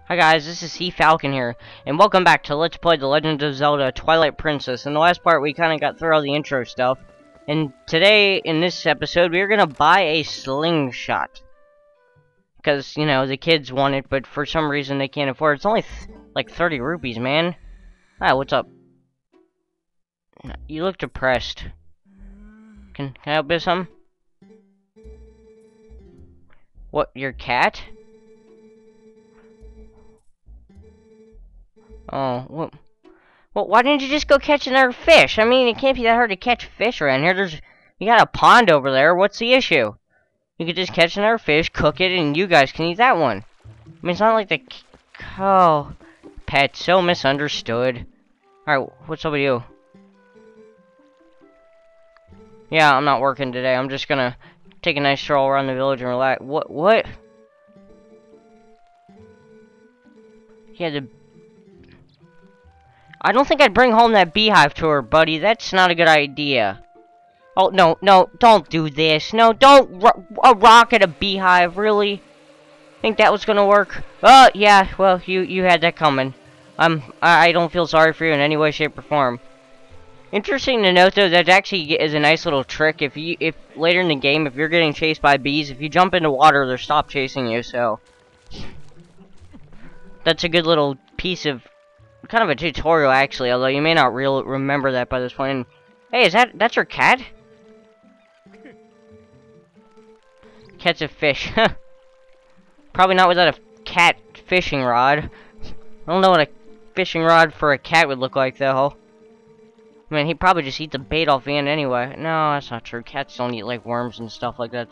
Hi guys, this is C Falcon here, and welcome back to Let's Play The Legend of Zelda Twilight Princess. In the last part, we kind of got through all the intro stuff, and today, in this episode, we're gonna buy a slingshot. Because, you know, the kids want it, but for some reason they can't afford it. It's only, like, 30 rupees, man. Hi, what's up? You look depressed. Can I help you with something? What, your cat? Oh, well, why didn't you just go catch another fish? I mean, it can't be that hard to catch fish around here. You got a pond over there. What's the issue? You could just catch another fish, cook it, and you guys can eat that one. I mean, it's not like the... Oh, pet, so misunderstood. Alright, what's up with you? Yeah, I'm not working today. I'm just gonna take a nice stroll around the village and relax. What? Yeah, I don't think I'd bring home that beehive to her, buddy. That's not a good idea. Oh, no, don't do this. No, don't rock at a beehive, really? Think that was gonna work? Oh, yeah, well, you had that coming. I don't feel sorry for you in any way, shape, or form. Interesting to note, though, that actually is a nice little trick. If later in the game, if you're getting chased by bees, if you jump into water, they'll stop chasing you, so... That's a good little piece of... kind of a tutorial, actually, although you may not remember that by this point. And, hey, that's your cat? Catch a fish. Probably not without a cat fishing rod. I don't know what a fishing rod for a cat would look like, though. I mean, he'd probably just eat the bait off the end anyway. No, that's not true. Cats don't eat, like, worms and stuff like that.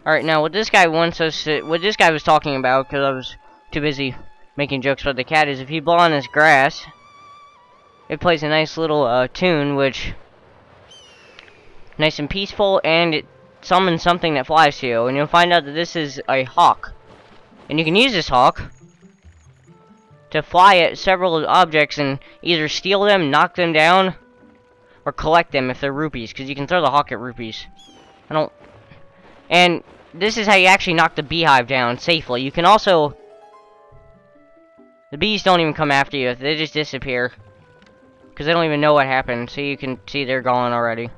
Alright, now, what this guy wants us to... What this guy was talking about, because I was too busy making jokes about the cat, is if you blow on this grass, it plays a nice little tune, which... nice and peaceful, and it summons something that flies to you, and you'll find out that this is a hawk. And you can use this hawk to fly at several objects and either steal them, knock them down, or collect them if they're rupees, because you can throw the hawk at rupees. And this is how you actually knock the beehive down safely. You can also... The bees don't even come after you, they just disappear. Because they don't even know what happened, so you can see they're gone already.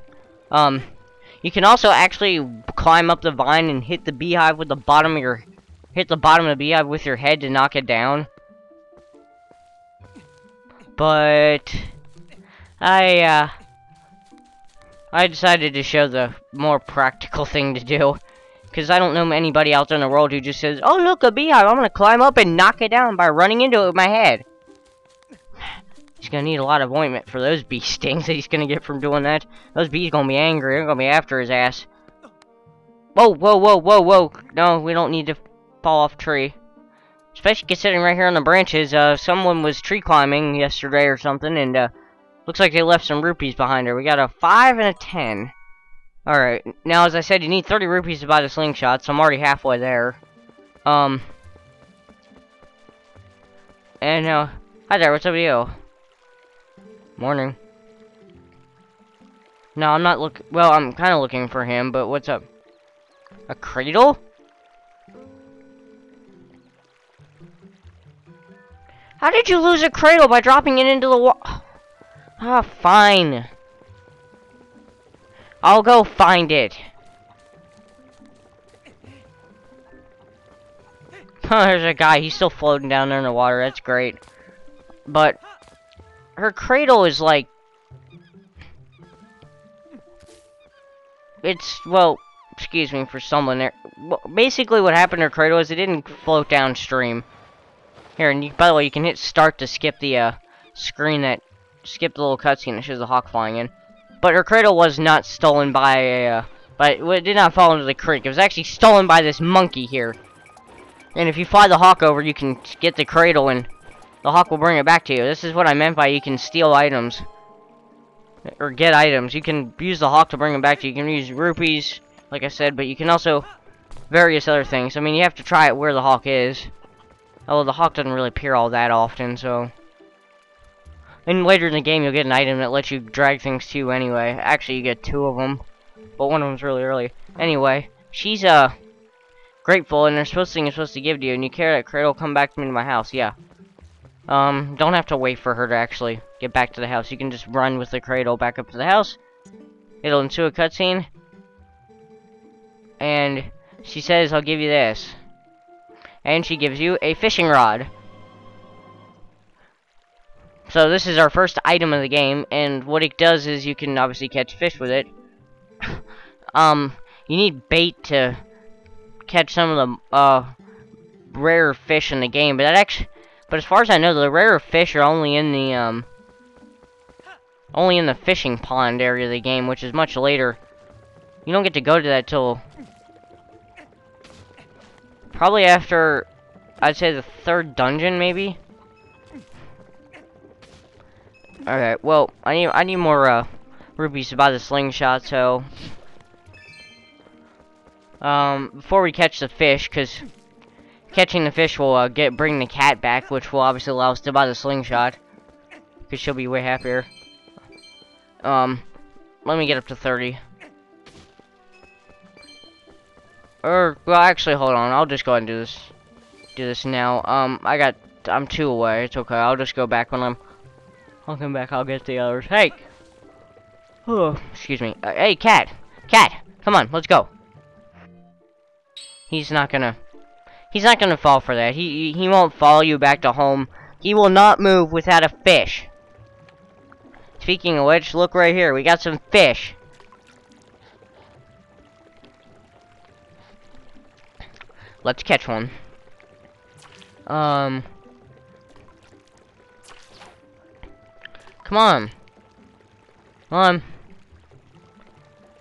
You can also actually climb up the vine and hit the beehive with the bottom of your... Hit the bottom of the beehive with your head to knock it down. But... I decided to show the more practical thing to do. Because I don't know anybody out there in the world who just says, oh, look, a beehive, I'm going to climb up and knock it down by running into it with my head. He's going to need a lot of ointment for those bee stings that he's going to get from doing that. Those bees going to be angry. They're going to be after his ass. Whoa. No, we don't need to fall off a tree. Especially considering right here on the branches, someone was tree climbing yesterday or something, and looks like they left some rupees behind her. We got a 5 and a 10. Alright, now as I said, you need 30 rupees to buy the slingshot, so I'm already halfway there. And, hi there, what's up with you? Morning. No, I'm not well, I'm kind of looking for him, but what's up? A cradle? How did you lose a cradle by dropping it into the water? Ah, fine. I'll go find it. Oh, there's a guy. He's still floating down there in the water. That's great. But her cradle is like... It's, well, excuse me for someone there. Well, basically what happened to her cradle is it didn't float downstream. Here, and by the way, you can hit start to skip the screen that... Skip the little cutscene that shows the hawk flying in. But her cradle was not stolen by a, it did not fall into the creek. It was actually stolen by this monkey here. And if you fly the hawk over, you can get the cradle and the hawk will bring it back to you. This is what I meant by you can steal items. Or get items. You can use the hawk to bring them back to you. You can use rupees, like I said, but you can also various other things. I mean, you have to try it where the hawk is. Although the hawk doesn't really appear all that often, so... And later in the game, you'll get an item that lets you drag things to you anyway. Actually, you get 2 of them. But one of them's really early. Anyway, she's, grateful, and there's thing is supposed to give to you, and you carry that cradle, come back to me to my house, yeah. Don't have to wait for her to actually get back to the house. You can just run with the cradle back up to the house. It'll ensue a cutscene. And she says, I'll give you this. And she gives you a fishing rod. So this is our first item of the game, and what it does is you can obviously catch fish with it. You need bait to catch some of the, rare fish in the game, but as far as I know, the rarer fish are only in the fishing pond area of the game, which is much later. You don't get to go to that till probably after, I'd say, the 3rd dungeon, maybe. Alright, well, I need more rupees to buy the slingshot, so before we catch the fish, because catching the fish will bring the cat back, which will obviously allow us to buy the slingshot, because she'll be way happier. Let me get up to 30. Well, actually, hold on. I'll just go ahead and do this now. I'm 2 away. It's okay. I'll just go back when I'll come back. I'll get the others. Hey! Oh, excuse me. Hey, cat! Cat! Come on, let's go. He's not gonna fall for that. He won't follow you back to home. He will not move without a fish. Speaking of which, look right here. We got some fish. Let's catch one. Come on. Come on.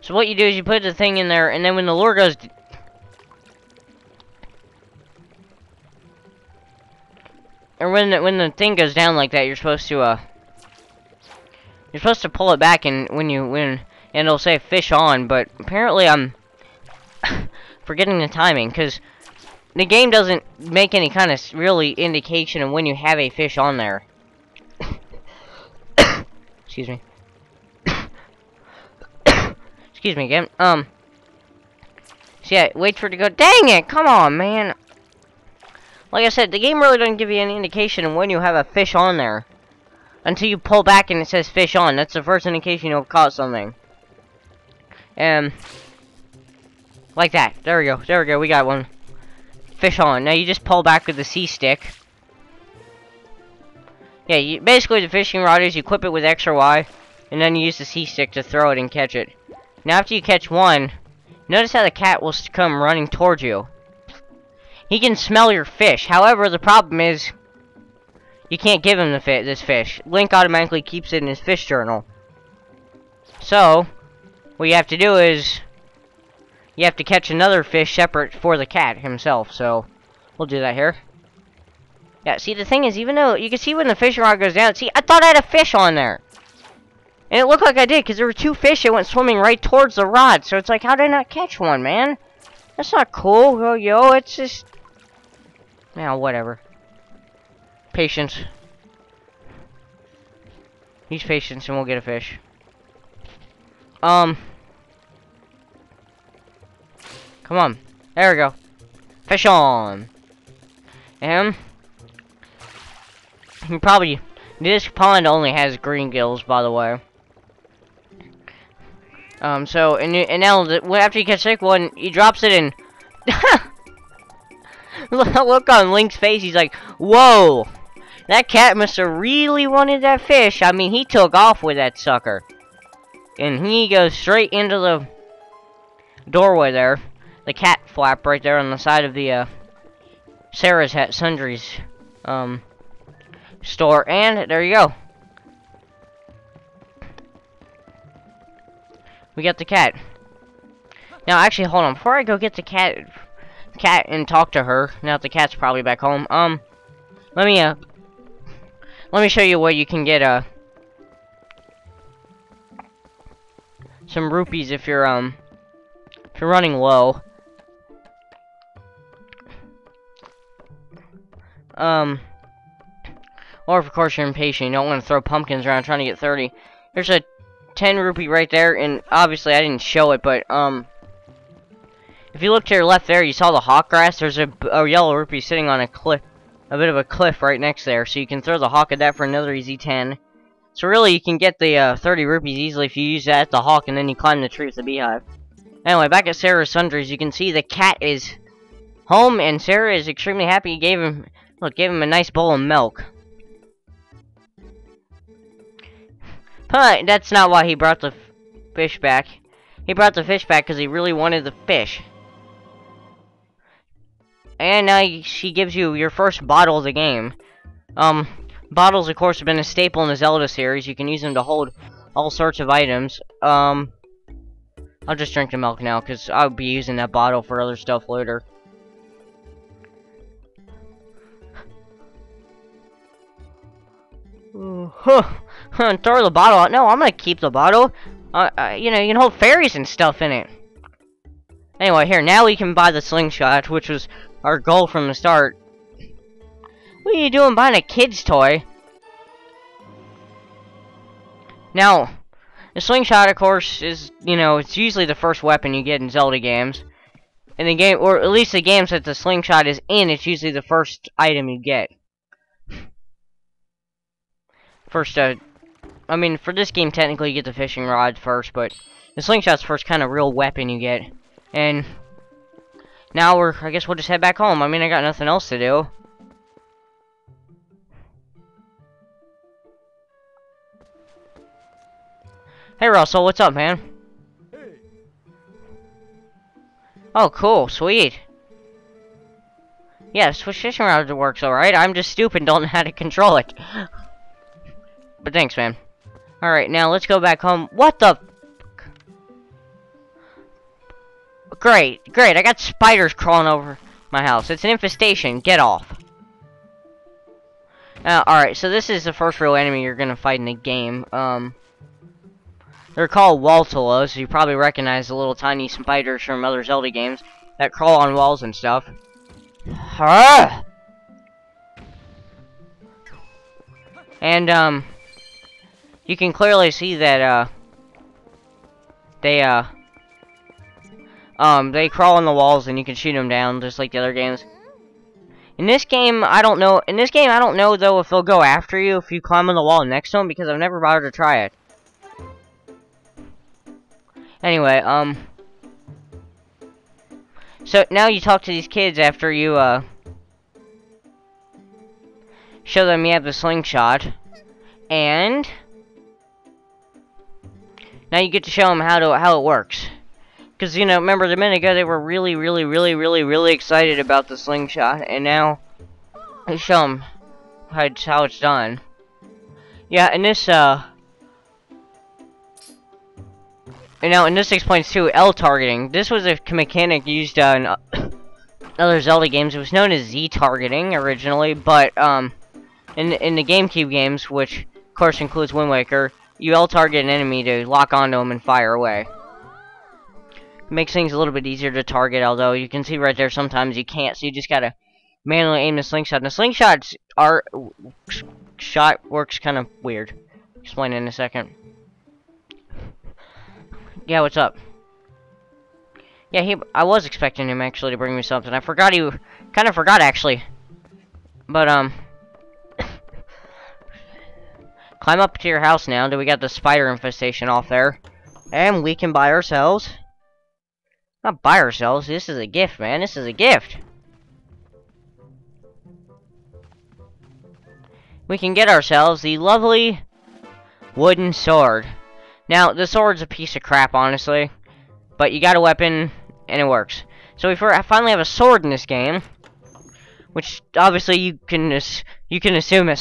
So what you do is you put the thing in there, and then when the lure goes... Or when the thing goes down like that, you're supposed to pull it back, and and it'll say fish on, but apparently I'm forgetting the timing, because the game doesn't make any kind of really indication of when you have a fish on there. Excuse me. Excuse me again. So yeah, wait for it to go. Dang it! Come on, man. Like I said, the game really doesn't give you any indication of when you have a fish on there. Until you pull back and it says fish on. That's the first indication you'll have caught something. And like that. There we go. There we go. We got one. Fish on. Now you just pull back with the C stick. Yeah, basically the fishing rod is you equip it with X or Y, and then you use the C stick to throw it and catch it. Now after you catch one, notice how the cat will come running towards you. He can smell your fish. However, the problem is you can't give him this fish. Link automatically keeps it in his fish journal. So what you have to do is you have to catch another fish separate for the cat himself. So we'll do that here. Yeah, see, the thing is, even though you can see when the fishing rod goes down, see, I thought I had a fish on there. And it looked like I did, because there were 2 fish that went swimming right towards the rod. So it's like, how did I not catch one, man? That's not cool. Oh, yo, it's just... Now, whatever. Patience. Use patience and we'll get a fish. Come on. There we go. Fish on. And... You probably... This pond only has green gills, by the way. So, and now, after you catch sick one, he drops it in... Look on Link's face, he's like, whoa! That cat must have really wanted that fish. I mean, he took off with that sucker. And he goes straight into the doorway there. The cat flap right there on the side of the, Sarah's Hat Sundries, store. And there you go. We got the cat. Now, actually, hold on. Before I go get the cat and talk to her, now that the cat's probably back home, let me show you where you can get, some rupees if you're running low. Or if, of course, you're impatient, you don't want to throw pumpkins around trying to get 30. There's a 10 rupee right there, and obviously I didn't show it, but, if if you look to your left there, you saw the hawk grass. There's a yellow rupee sitting on a cliff, a bit of a cliff right next there. So you can throw the hawk at that for another easy 10. So really, you can get the 30 rupees easily if you use that at the hawk, and then you climb the tree with the beehive. Anyway, back at Sarah's Sundries, you can see the cat is home, and Sarah is extremely happy. Gave him a nice bowl of milk. But that's not why he brought the fish back. He brought the fish back because he really wanted the fish. And now she gives you your first bottle of the game. Bottles, of course, have been a staple in the Zelda series. You can use them to hold all sorts of items. I'll just drink the milk now, because I'll be using that bottle for other stuff later. Throw the bottle out. No, I'm gonna keep the bottle. You know, you can hold fairies and stuff in it. Anyway, here, now we can buy the slingshot, which was our goal from the start. What are you doing buying a kid's toy? Now, the slingshot, of course, is, you know, it's usually the first weapon you get in Zelda games. In the game, or at least the games that the slingshot is in, it's usually the first item you get. First, I mean, for this game, technically you get the fishing rod first, but the slingshot's the first kind of real weapon you get. And now I guess we'll just head back home. I mean, I got nothing else to do. Hey Russell, what's up, man? Hey. Oh, cool, sweet. Yeah, Switch fishing rod works alright. I'm just stupid and don't know how to control it. But thanks, man. Alright, now let's go back home. What the? Great, I got spiders crawling over my house. It's an infestation. Get off. Alright, so this is the first real enemy you're gonna fight in the game. They're called Waltolas, so you probably recognize the little tiny spiders from other Zelda games that crawl on walls and stuff. And, you can clearly see that, they crawl on the walls and you can shoot them down just like the other games. In this game, I don't know though if they'll go after you if you climb on the wall next to them, because I've never bothered to try it. Anyway, so now you talk to these kids after you, show them you have the slingshot, and now you get to show them how it works. Because, you know, remember a minute ago they were really excited about the slingshot, and now you show them how it's done. Yeah, and this, and this explains too L targeting. This was a mechanic used in other Zelda games. It was known as Z targeting originally, but in the GameCube games, which of course includes Wind Waker, you L target an enemy to lock onto them and fire away. It makes things a little bit easier to target, although you can see right there sometimes you can't, so you just gotta manually aim the slingshot. And the slingshot works kind of weird. Explain in a second. Yeah, what's up? Yeah, I was expecting him actually to bring me something. I forgot kind of forgot actually. But, climb up to your house now. We got the spider infestation off there. And we can buy ourselves. Not buy ourselves. This is a gift, man. This is a gift. We can get ourselves the lovely wooden sword. Now, the sword's a piece of crap, honestly. But you got a weapon, and it works. So we finally have a sword in this game. Which, obviously, you can assume is